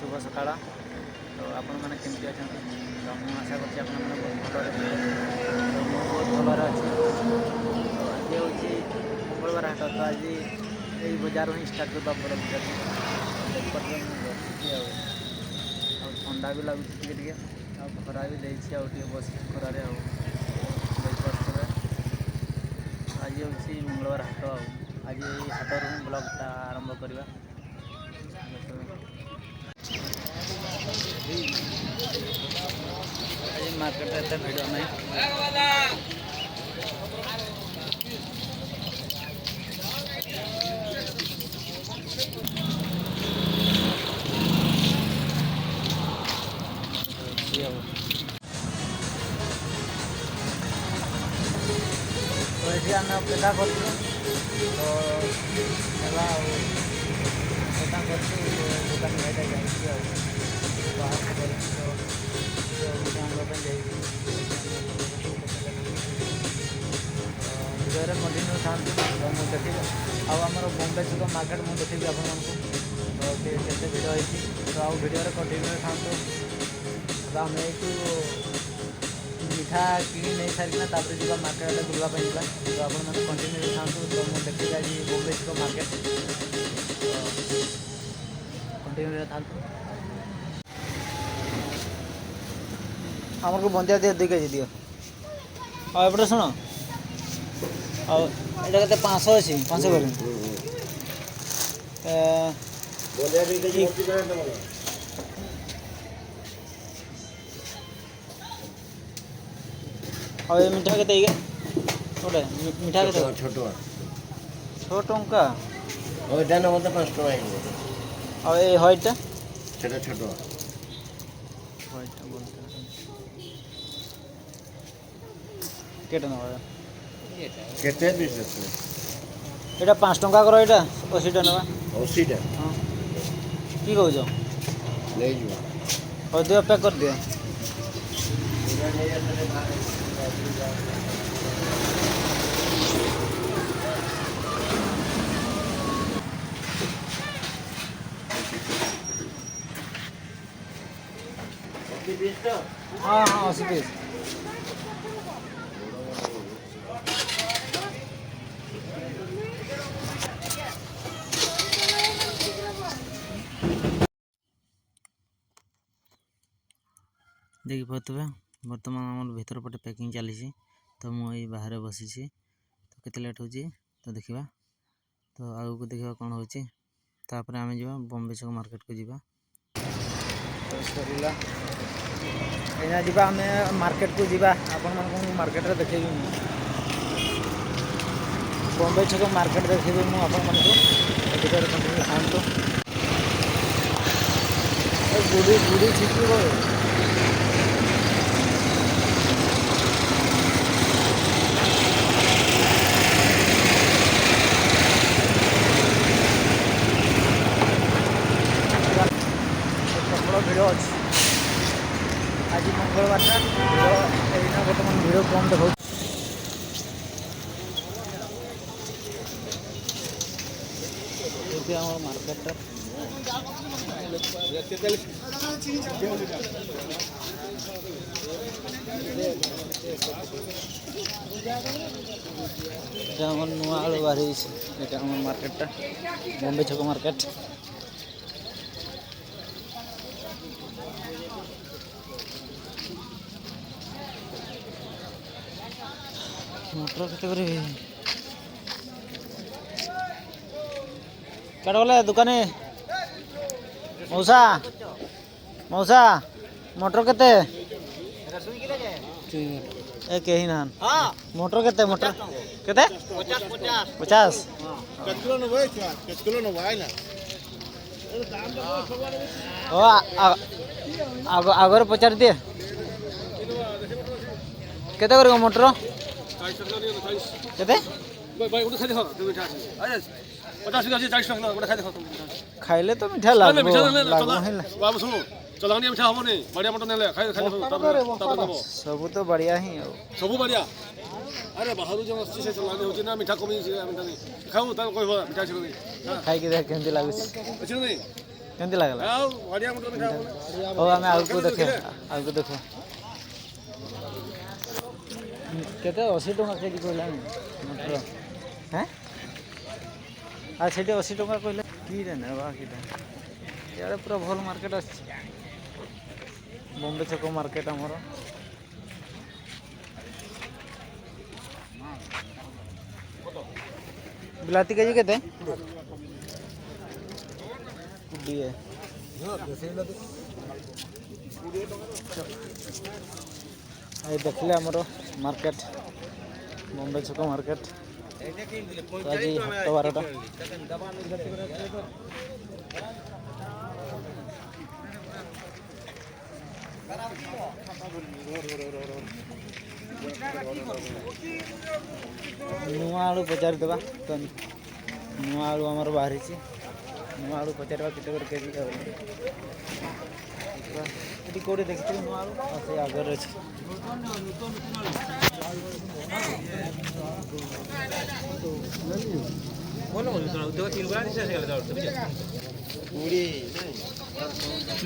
शुभ सकाळ। तो आपण मैंने केमती अच्छा तो मुझे आशा करছি ଆପଣ ମାନେ ବହୁତ ଭଲରେ ଥିବେ। ତ ମୁଁ ବହୁତ ଭଲରେ ଅଛି। ତ ଆଜି ହେଉଛି ମଙ୍ଗଳବାର ହାଟ। ତ ଆଜି ଏଇ ବଜାରରୁ ହିଁ ଷ୍ଟାର୍ଟ କରିବା ବଡ଼ ବଜାର ଦେଖିପାରୁଥିବେ ମୁଁ ବସିଛି ଆଉ ଥଣ୍ଡା ବି ଲାଗୁଛି ଟିକେ ଟିକେ ଆଉ ଖରା ବି ଦେଇଛି ଆଉ ଟିକେ ବସିଛି ଖରାରେ ଆଉ ଦେଖିପାରୁଥିବେ। ଆଜି ହେଉଛି ମଙ୍ଗଳବାର ହାଟ ଆଉ ଆଜି ଏଇ ହାଟରୁ ହିଁ ବ୍ଲଗ୍ଟା ଆରମ୍ଭ କରିବା। आज मार्केट एत भिड़ ना तो ये आम अपेक्षा कर दुकान भाईटा जा बाहर भिडियो कंटिन्यू था मुझे देखी आमर बॉम्बे सुपर मार्केट मुझे देखी आप तो भिड़ होती तो आउ भिडियो कंटिन्यू था आम मिठा कि नहीं सारिकिना जा मार्केट बुलवाई जा तो आप कंटिन्यू था तो मुझे देखी आज बॉम्बे सुपर मार्केट कंटिन्यू था आमको बंदिया दियो 2 केजी दियो और एपटे शुण और ये के 500 अच्छी 500 कर और ये मिठा के गोटे मिठा के छो टंका और এটা না মত 5 টাকা আইবো और ये व्हाइट সেটা ছোট व्हाइट बोलते केटा ना কেতে দিছ তুমি এটা 5 টাকা করো এটা 80 টা নেবা 80 টা हां की कहू ले जो और दियो पैक कर दियो এটা নেই আসলে ভালো हाँ हाँ 80 पीस देखी पारे बर्तमान आम भीतर पटे पैकिंग चली तो मुझे बाहर बसी तो केते लेट हो तो देखा तो आगू को देखा कौन हो आम जा बॉम्बे छक मार्केट को जीवा सरला एना जीवा आम मार्केट को जीवा आपण मार्केट रे देखेबी बॉम्बे छक मार्केट देखेबी मु आपण गुड़ी गुड़ी छिपी गए भिड़ अच्छी आज मंगलवार बर्तमान भिड़ कम देखा मार्केट नुआ आलू बाहरी मार्केट बॉम्बे छक मार्केट मोटर केते करे काट गले दुकाने मौसा मौसा मोटर केते ए केही ना हां मोटर केते मोटर केते 50 किलो न भाई किलो न भाई ना ओ आगर पचार दिए केते करे मोटर केते खाइले तो मीठा लागबो बाबू सुनो चलानी मीठा हमने बढ़िया मटन नेले खाइ सब तो बढ़िया ही सब बढ़िया अरे बाहर जो मस्ती से चलानी होची ना मीठा कमी से मीठा नहीं खाऊ त कहबो मीठा छै नहीं खाइ के देख केमती लागुछ अछि नहीं କେମିତି ଲାଗିଲା? ଆଉ ବଢିଆ ମଟର ମିଠା ହବ ନା। ହଉ ଆମେ ଆଗକୁ ଦେଖିବା ଆଗକୁ ଦେଖ କେତେ 80 ଟଙ୍କା କେଜି କହିଲାଣି ମଟର ହେଁ ଆଉ ସେଠି 80 ଟଙ୍କା କହିଲେ କିରେ ନେବା କିଟା ଇଆଡ଼େ ପୁରା ଭଲ ମାର୍କେଟ ଅଛି ବମ୍ବେ ଛକ ମାର୍କେଟ ଆମର ବିଲାତି କେଜି କେତେ 20 এই দেখলে আমার মার্কেট বম্বে ছক মার্কেট আজ হাট বারটা ନୂଆ ଆଳୁ ପଚାରିଦେବା ତ ନୂଆ ଆଳୁ ଆମର ବାହାରିଛି ନୂଆ ଆଳୁ ପଚାରିବା କେତେ করে କେଜି ଏଠି କେଉଁଠି ଦେଖିଥିଲି ନୂଆ ଆଳୁ ସେ ଆଗରେ ଅଛି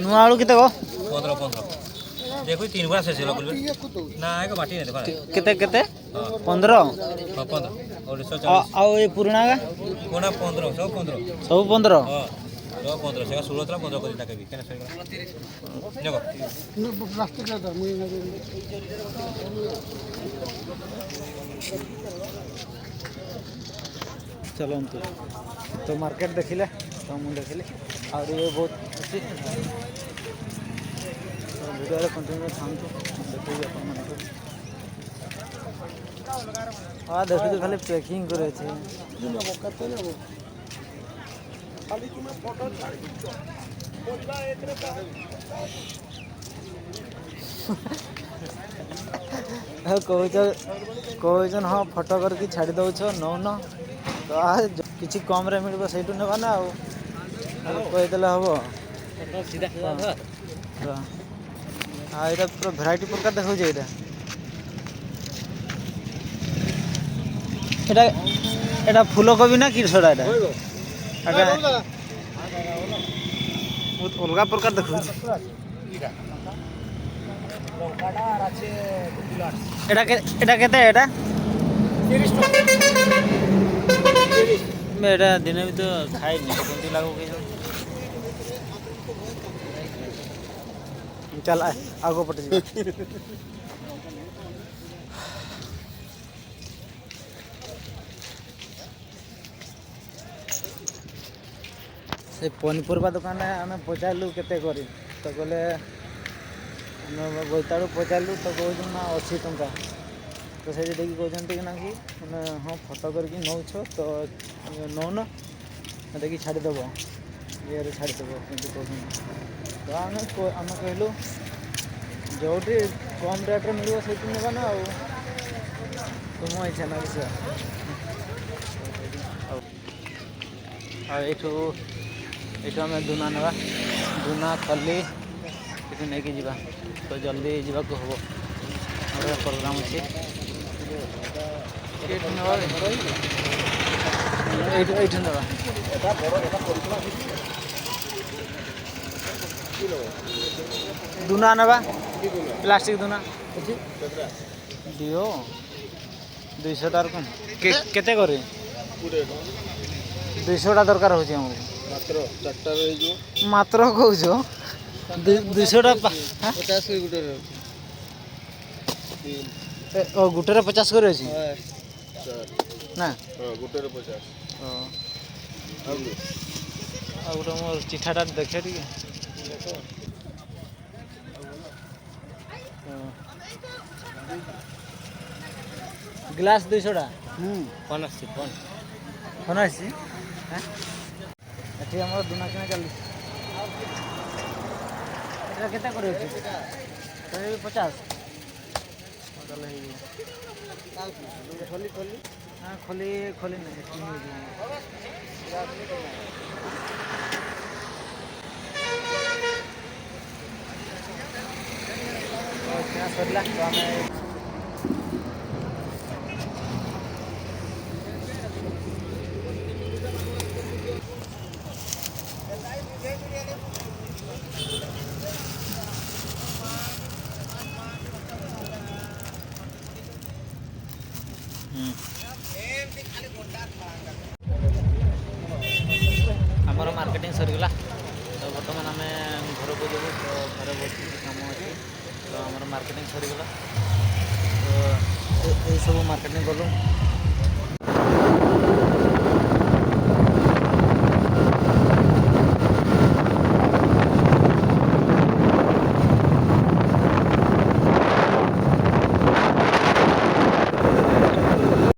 ନୂଆ ଆଳୁ କେତେ go 15 देखो 3 गुणा से सेल बोलबे ना एक बाटी नहीं देखो କେତେ କେତେ 15 15 और 140 ଆଉ ଏ ପୁରୁଣା ଗା कोना 15 सब 15 ସବୁ 15 हां सब 15 से 16 था 15 कर ताके भी केना सही देखो ପ୍ଲାଷ୍ଟିକ ରେ ମୁଇ चलतु तो मार्केट देखिले तो मुझे देखिली और ये बहुत अच्छी वीडियो कंटिन्यू था देखिए हाँ देखिए खाली पैकिंग करे कहन हाँ फोटो करके छाड़ी दौच नौन तो किसी कम रे मिल से नेबा ना कहीदे हम हाँ यहाँ पूरा भेराइटी प्रकार देखा यहाँ फूल कोबी ना कि छड़ा अलग प्रकार देखा एटा दिन भी तो खाई कमी लागू चल आगो पटे से पनीपरिया दुकान आम पचारू केते करी तो कहले बोईताड़ू पचारू तो कहूँ ना 80 टंका तो से कहते कि ना कि हाँ फोटो करके नौ तो नौन देखिए छाड़ीदेव ये छाड़ीदेव कहते तो आम कहलु जो कम रेट्रे मिल से ना तुम इच्छा ना किसी ये आम दुना ना दुना खली ये नहीं कि जा तो जल्दी जावाक हम और प्रोग्राम अच्छे दुना ना प्लास्टिक दुना दियो 200 टार कम केते करे 200 टा दरकार हो मात्र कहूँ 200 टा 50 गुटे 50 करे ना गोटे 50 गोटे मोर चिठाटा देखे टी ग्लास 200 टा 50 एठी हमर दुना किना चली एटा केता करे 50 खोली खोली नहीं सरला तो आम ଆମର ମାର୍କେଟିଂ ସରିଗଲା ତ ବର୍ତ୍ତମାନ ଆମେ ଘରକୁ ଯିବୁ ତ ଘରେ ବହୁତ କିଛି କାମ ଅଛି ତ ଆମର ମାର୍କେଟିଂ ସରିଗଲା ତ ଏଇସବୁ ମାର୍କେଟିଂ କଲୁ।